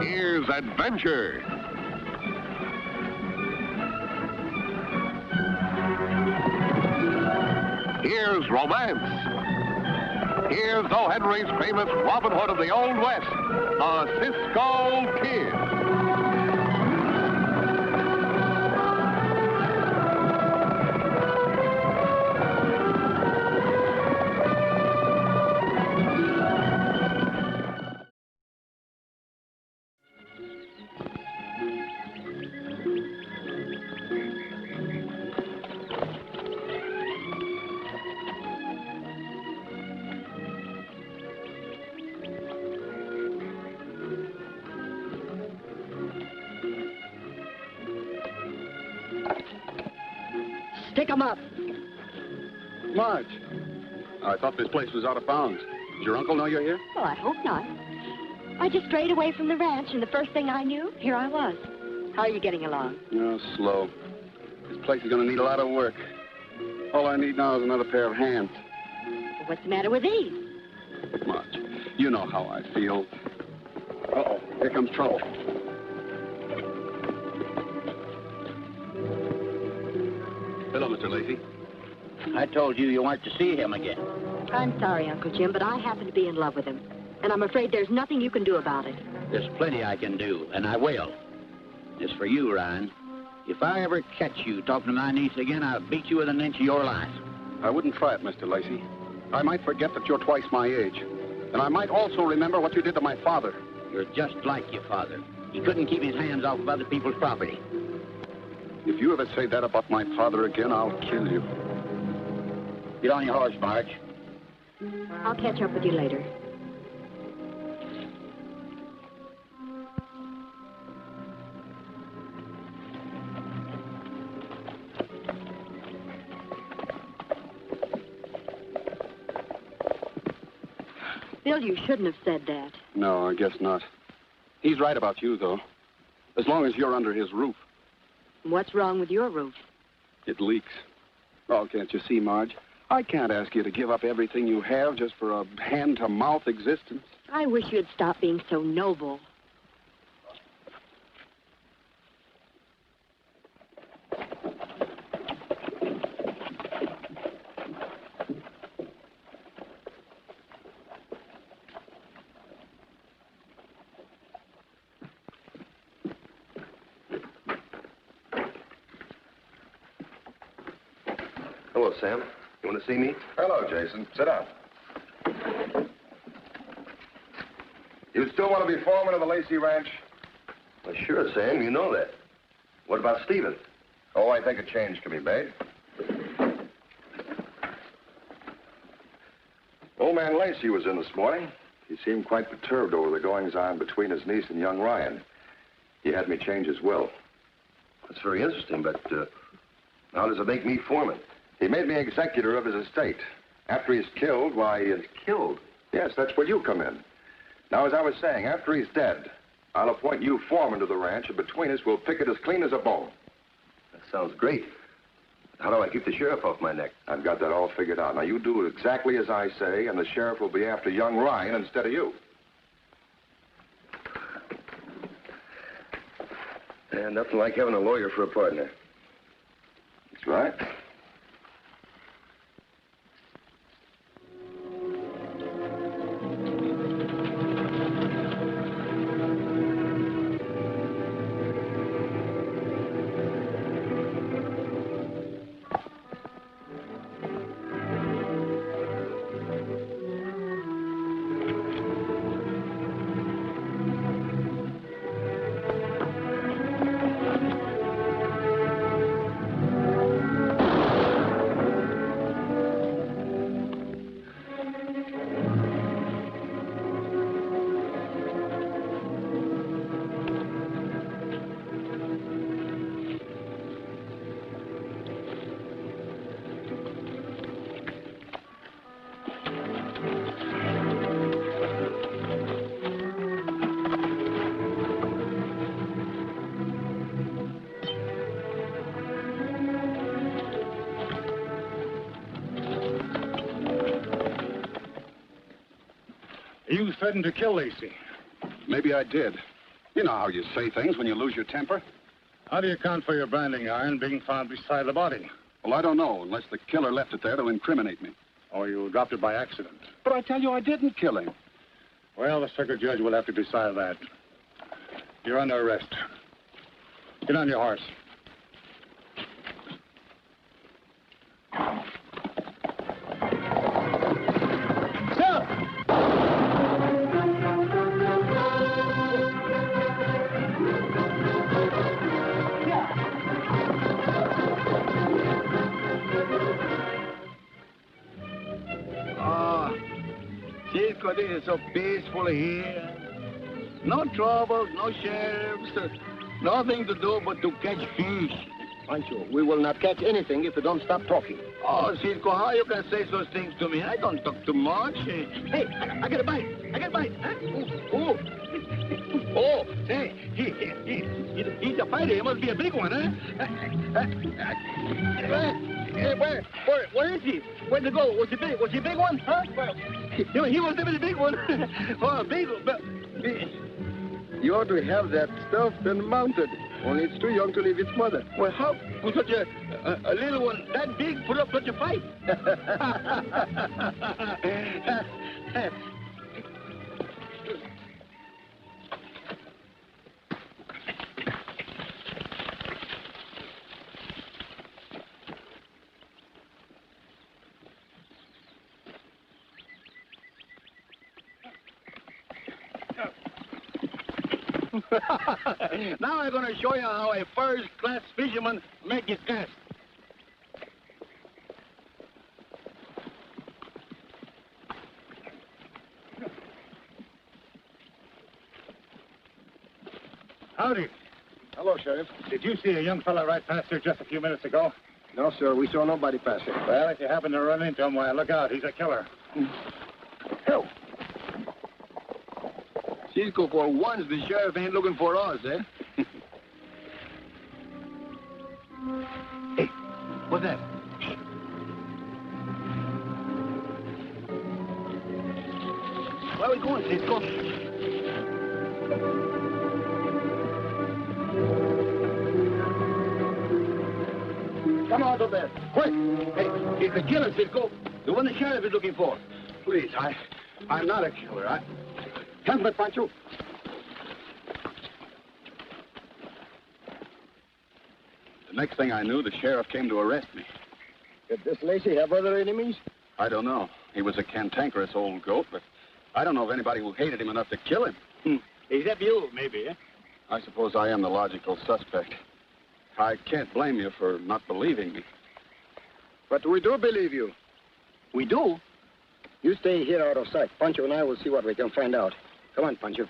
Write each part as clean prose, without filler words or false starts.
Here's adventure. Here's romance. Here's O. Henry's famous Robin Hood of the Old West, the Cisco Kid. Stick 'em up. Marge, I thought this place was out of bounds. Does your uncle know you're here? Well, I hope not. I just strayed away from the ranch, and the first thing I knew, here I was. How are you getting along? No, slow. This place is going to need a lot of work. All I need now is another pair of hands. Well, what's the matter with these? Marge, you know how I feel. Uh-oh, here comes trouble. Hello, Mr. Lacey. I told you you weren't to see him again. I'm sorry, Uncle Jim, but I happen to be in love with him. And I'm afraid there's nothing you can do about it. There's plenty I can do, and I will. As for you, Ryan, if I ever catch you talking to my niece again, I'll beat you within an inch of your life. I wouldn't try it, Mr. Lacey. I might forget that you're twice my age. And I might also remember what you did to my father. You're just like your father. He couldn't keep his hands off of other people's property. If you ever say that about my father again, I'll kill you. Get on your horse, Marge. I'll catch up with you later. Bill, you shouldn't have said that. No, I guess not. He's right about you, though. As long as you're under his roof. What's wrong with your roof? It leaks. Oh, can't you see, Marge? I can't ask you to give up everything you have just for a hand-to-mouth existence. I wish you'd stop being so noble. Hello, Sam. You want to see me? Hello, Jason. Sit down. You still want to be foreman of the Lacey Ranch? Well, sure, Sam. You know that. What about Stephen? Oh, I think a change can be made. Old man Lacey was in this morning. He seemed quite perturbed over the goings-on between his niece and young Ryan. He had me change his will. That's very interesting, but how does it make me foreman? He made me executor of his estate. After he's killed, why... He's killed? Yes, that's where you come in. Now, as I was saying, after he's dead, I'll appoint you foreman to the ranch, and between us, we'll pick it as clean as a bone. That sounds great. How do I keep the sheriff off my neck? I've got that all figured out. Now, you do exactly as I say, and the sheriff will be after young Ryan instead of you. And nothing like having a lawyer for a partner. That's right. You threatened to kill Lacey. Maybe I did. You know how you say things when you lose your temper. How do you account for your branding iron being found beside the body? Well, I don't know, unless the killer left it there to incriminate me. Or you dropped it by accident. But I tell you, I didn't kill him. Well, the circuit judge will have to decide that. You're under arrest. Get on your horse. Cisco, this is so peaceful here. No trouble, no sheriffs, nothing to do but to catch fish. Pancho, we will not catch anything if you don't stop talking. Oh, Cisco, how you can say those things to me? I don't talk too much. Hey, I got a bite. I got a bite. Huh? Ooh. Oh, hey, he's a fighter. He must be a big one, huh? Where is he? Where'd he go? Was he big? Was he a big one? Huh? He was a big one. Oh, big one. You ought to have that stuffed and mounted. Only it's too young to leave its mother. Well, how could such a little one that big put up such a fight? Now I'm going to show you how a first-class fisherman make his cast. Howdy. Hello, Sheriff. Did you see a young fella right past here just a few minutes ago? No, sir. We saw nobody pass here. Well, if you happen to run into him, well, look out. He's a killer. Help. Cisco, for once, the sheriff ain't looking for us, eh? Hey, what's that? Where are we going, Cisco? Come out of there. Quick. Hey, it's the killer, Cisco. The one the sheriff is looking for. Please, I'm not a killer. Help me, Pancho. The next thing I knew, the sheriff came to arrest me. Did this Lacey have other enemies? I don't know. He was a cantankerous old goat, but I don't know of anybody who hated him enough to kill him. Except you, maybe, eh? I suppose I am the logical suspect. I can't blame you for not believing me. But we do believe you. We do? You stay here out of sight. Pancho and I will see what we can find out. Come on, Pancho.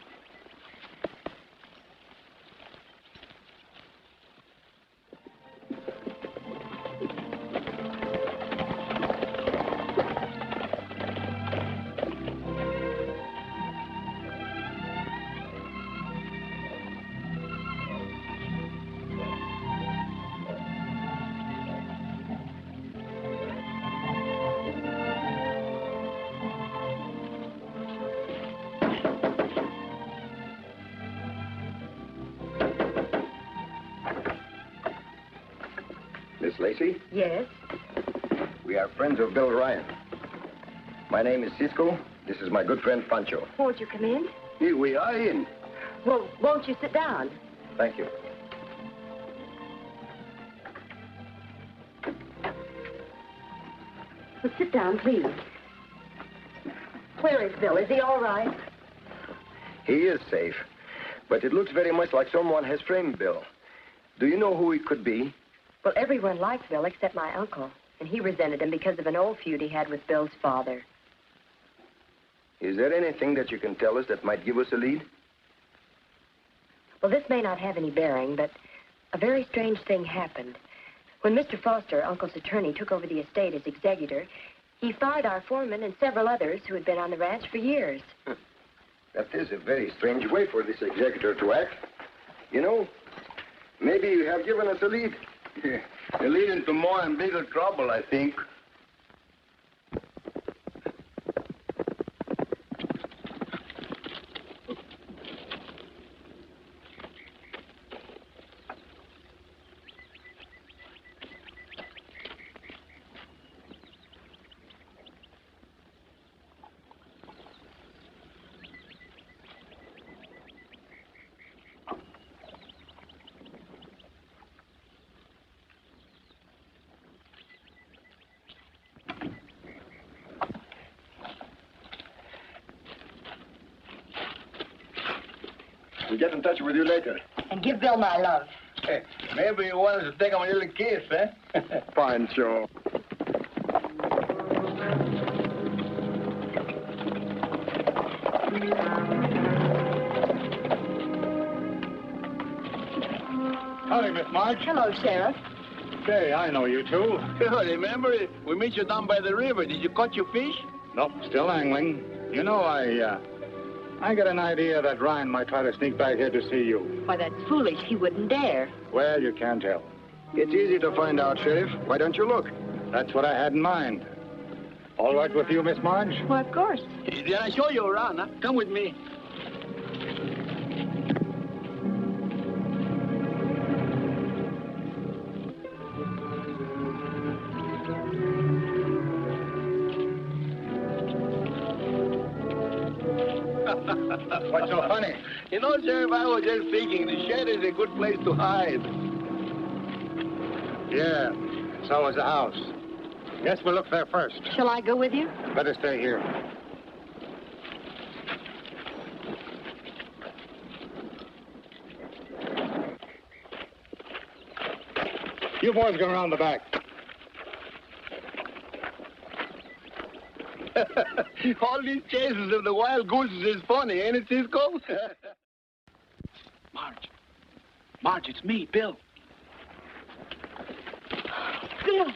Miss Lacey? Yes? We are friends of Bill Ryan. My name is Cisco. This is my good friend Pancho. Won't you come in? Here we are in. Well, won't you sit down? Thank you. Well, sit down, please. Where is Bill? Is he all right? He is safe, but it looks very much like someone has framed Bill. Do you know who he could be? Well, everyone liked Bill except my uncle, and he resented him because of an old feud he had with Bill's father. Is there anything that you can tell us that might give us a lead? Well, this may not have any bearing, but a very strange thing happened. When Mr. Foster, Uncle's attorney, took over the estate as executor, he fired our foreman and several others who had been on the ranch for years. That is a very strange way for this executor to act. You know, maybe you have given us a lead. You're leading to more and bigger trouble, I think. We'll get in touch with you later. And give Bill my love. Hey, maybe you want us to take him a little kiss, eh? Pancho. Howdy, Miss March. Hello, Sheriff. Say, I know you two. Remember, we met you down by the river. Did you catch your fish? Nope, still angling. You know, I got an idea that Ryan might try to sneak back here to see you. Why, that's foolish. He wouldn't dare. Well, you can't tell. It's easy to find out, Sheriff. Why don't you look? That's what I had in mind. All right with you, Miss Marge? Why, of course. Did I show you around, huh? Come with me. What's so funny? You know, Sheriff, I was just thinking the shed is a good place to hide. Yeah, so is the house. Guess we'll look there first. Shall I go with you? Better stay here. You boys go around the back. All these chases of the wild gooses is funny, ain't it, Cisco? Marge, it's me, Bill. Bill.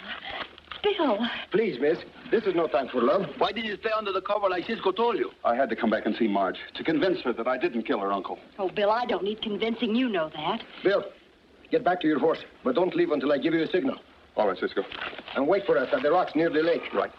Please, miss. This is no time for love. Why did you stay under the cover like Cisco told you? I had to come back and see Marge to convince her that I didn't kill her uncle. Oh, Bill, I don't need convincing. You know that. Bill, get back to your horse, but don't leave until I give you a signal. All right, Cisco. And wait for us at the rocks near the lake. Right.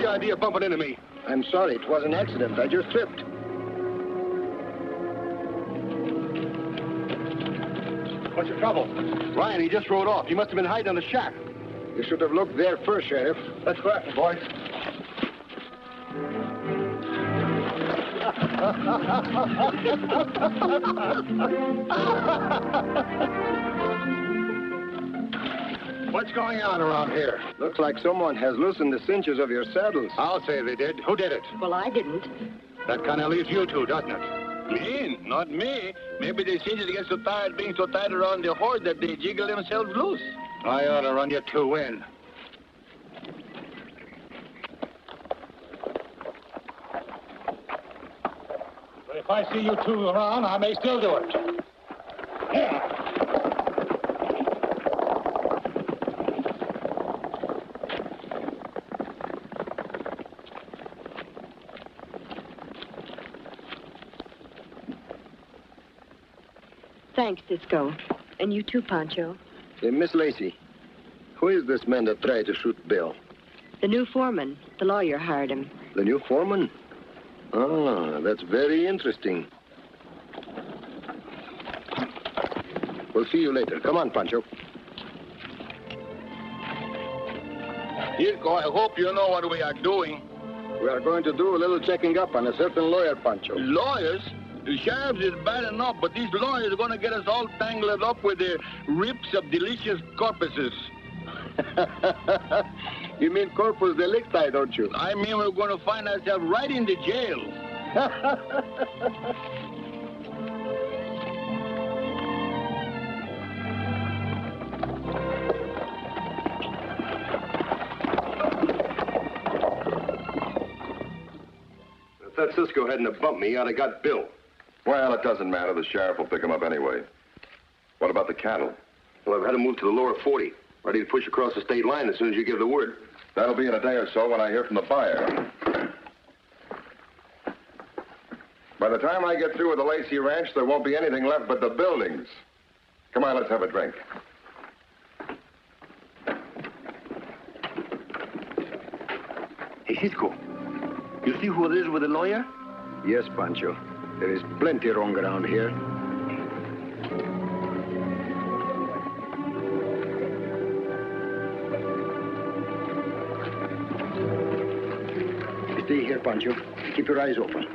Idea of bumping into me. I'm sorry. It was an accident. I just tripped. What's your trouble? Ryan, he just rode off. He must have been hiding in the shack. You should have looked there first, Sheriff. Let's go after him, boys. What's going on around here? Looks like someone has loosened the cinches of your saddles. I'll say they did. Who did it? Well, I didn't. That kind of leaves you two, doesn't it? Me? Not me. Maybe the cinches get so tired being so tight around the horse that they jiggle themselves loose. I ought to run you two in. But if I see you two around, I may still do it. Here. Thanks, Cisco. And you too, Pancho. Miss Lacey, who is this man that tried to shoot Bill? The new foreman. The lawyer hired him. The new foreman? Ah, that's very interesting. We'll see you later. Come on, Pancho. Cisco, I hope you know what we are doing. We are going to do a little checking up on a certain lawyer, Pancho. Lawyers? The sheriff's is bad enough, but these lawyers are going to get us all tangled up with their rips of delicious corpuses. You mean corpus delicti, don't you? I mean, we're going to find ourselves right in the jail. If that Cisco hadn't have bumped me, I'd have got Bill. Well, it doesn't matter. The sheriff will pick him up anyway. What about the cattle? Well, I've had him moved to the lower 40, ready to push across the state line as soon as you give the word. That'll be in a day or so when I hear from the buyer. By the time I get through with the Lacey Ranch, there won't be anything left but the buildings. Come on, let's have a drink. Hey, Cisco, you see who it is with the lawyer? Yes, Pancho. There is plenty wrong around here. Stay here, Pancho. Keep your eyes open.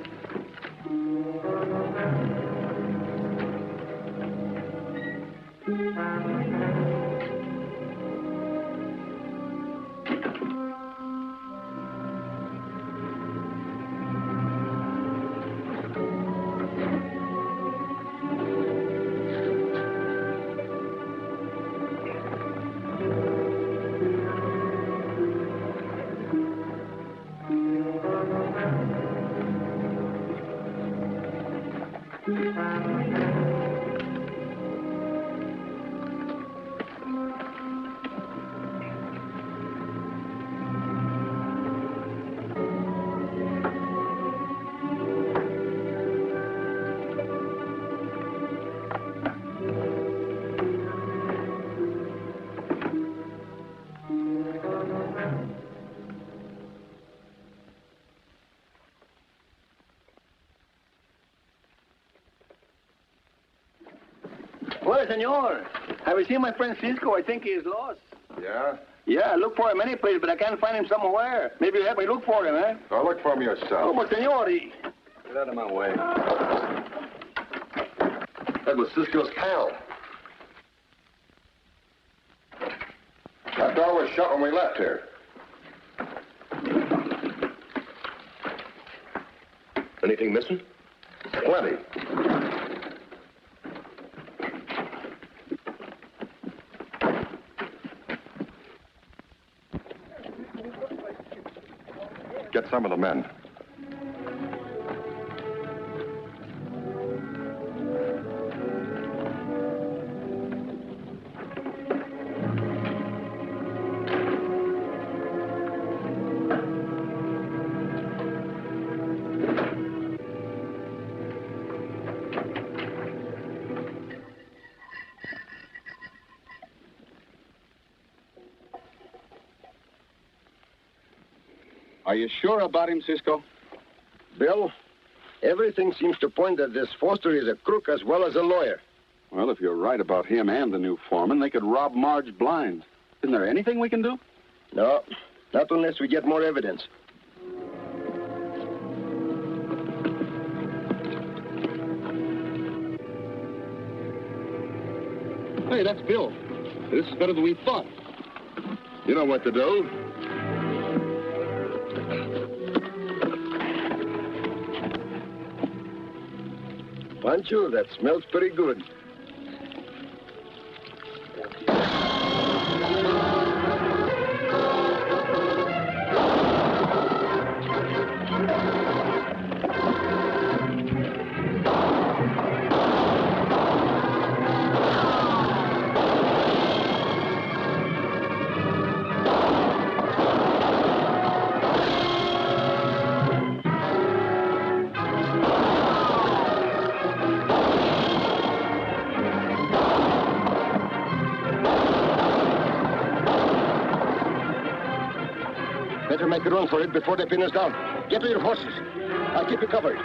Well, senor, have you seen my friend Cisco? I think he is lost. Yeah? Yeah, I look for him any place, but I can't find him somewhere. Maybe you help me look for him, eh? Well, look for him yourself. Oh, but senor, he... Get out of my way. That was Cisco's pal. That door was shut when we left here. Anything missing? Plenty. Get some of the men. Are you sure about him, Cisco? Bill, everything seems to point that this Foster is a crook as well as a lawyer. Well, if you're right about him and the new foreman, they could rob Marge blind. Isn't there anything we can do? No, not unless we get more evidence. Hey, that's Bill. This is better than we thought. You know what to do. Pancho, that smells pretty good. Better make a run for it before they pin us down. Get to your horses. I'll keep you covered.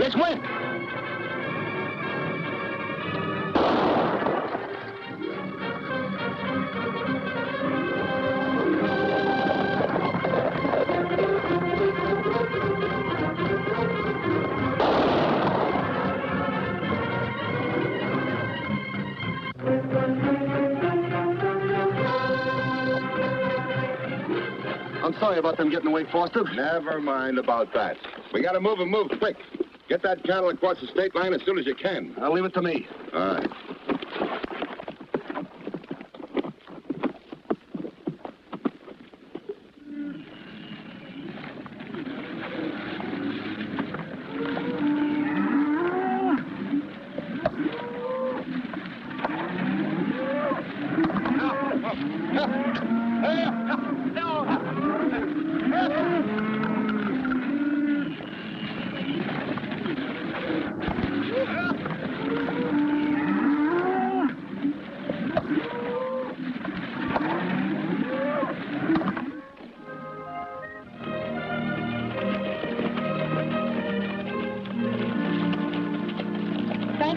Let's win! I'm sorry about them getting away, Foster. Never mind about that. We gotta move and move quick. Get that cattle across the state line as soon as you can. I'll leave it to me. All right.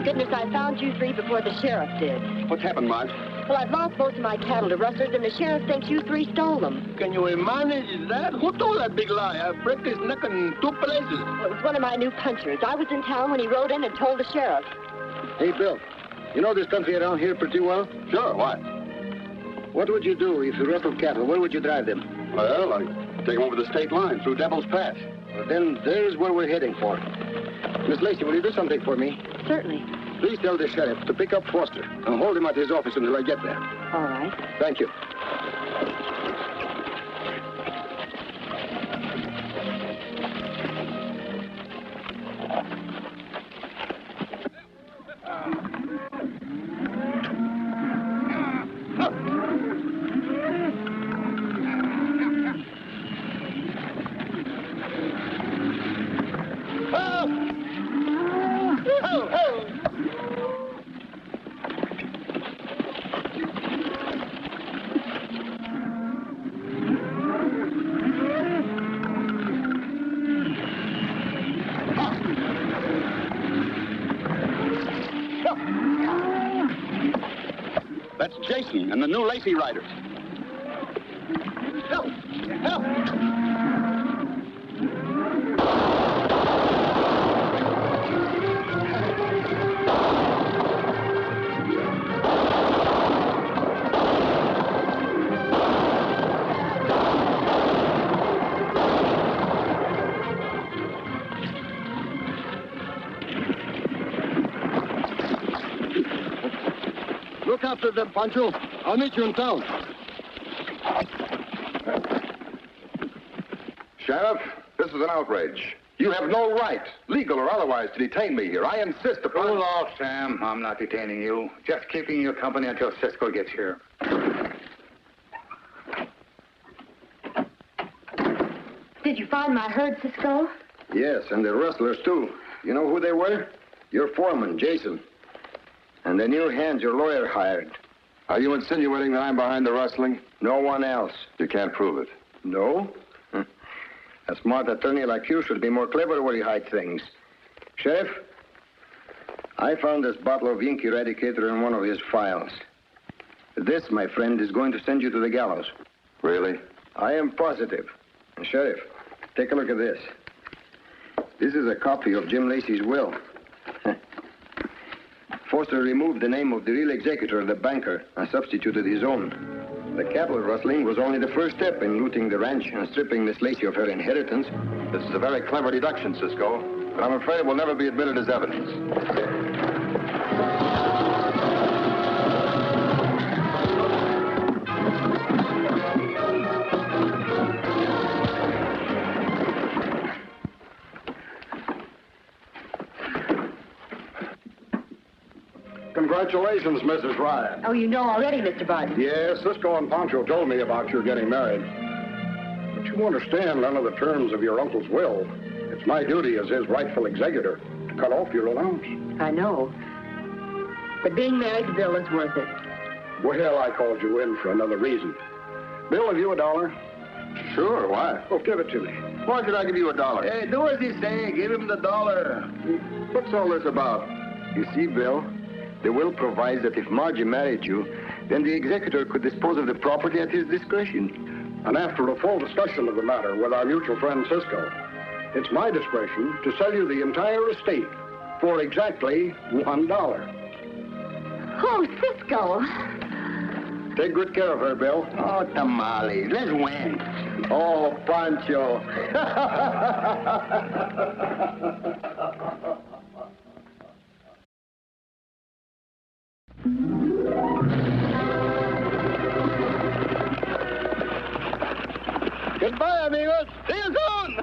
thank goodness I found you three before the sheriff did. What's happened, Marge? Well, I've lost most of my cattle to rustlers, and the sheriff thinks you three stole them. Can you manage that? Who told that big lie? I break his neck in 2 places. Well, it was one of my new punchers. I was in town when he rode in and told the sheriff. Hey, Bill, you know this country around here pretty well? Sure, why? What would you do if you rustled cattle? Where would you drive them? Well, I'd take them over the state line through Devil's Pass. Well, then there's where we're heading for. Miss Lacey, will you do something for me? Certainly. Please tell the sheriff to pick up Foster and hold him at his office until I get there. All right. Thank you. That's Jason and the new Lacey riders. Help! Help! Look after them, Pancho. I'll meet you in town. Sheriff, this is an outrage. You have no right, legal or otherwise, to detain me here. I insist upon... Cool off, Sam. I'm not detaining you. Just keeping you company until Cisco gets here. Did you find my herd, Cisco? Yes, and the rustlers, too. You know who they were? Your foreman, Jason. And the new hands your lawyer hired. Are you insinuating that I'm behind the rustling? No one else. You can't prove it. No? A smart attorney like you should be more clever where you hide things. Sheriff, I found this bottle of ink eradicator in one of his files. This, my friend, is going to send you to the gallows. Really? I am positive. And Sheriff, take a look at this. This is a copy of Jim Lacey's will. Foster removed the name of the real executor, the banker, and substituted his own. The cattle rustling was only the first step in looting the ranch and stripping Miss Lacey of her inheritance. This is a very clever deduction, Cisco, but I'm afraid it will never be admitted as evidence. Congratulations, Mrs. Ryan. Oh, you know already, Mr. Barton. Yes, Cisco and Pancho told me about your getting married. But you understand none of the terms of your uncle's will. It's my duty as his rightful executor to cut off your allowance. I know. But being married to Bill is worth it. Well, I called you in for another reason. Bill, have you $1? Sure, why? Oh, give it to me. Why should I give you $1? Hey, do as he say. Give him the $1. What's all this about? You see, Bill, the will provides that if Margie married you, then the executor could dispose of the property at his discretion. And after a full discussion of the matter with our mutual friend Cisco, it's my discretion to sell you the entire estate for exactly $1. Oh, Cisco. Take good care of her, Bill. Oh, tamales. Let's win. Oh, Pancho. Goodbye, amigos. See you soon.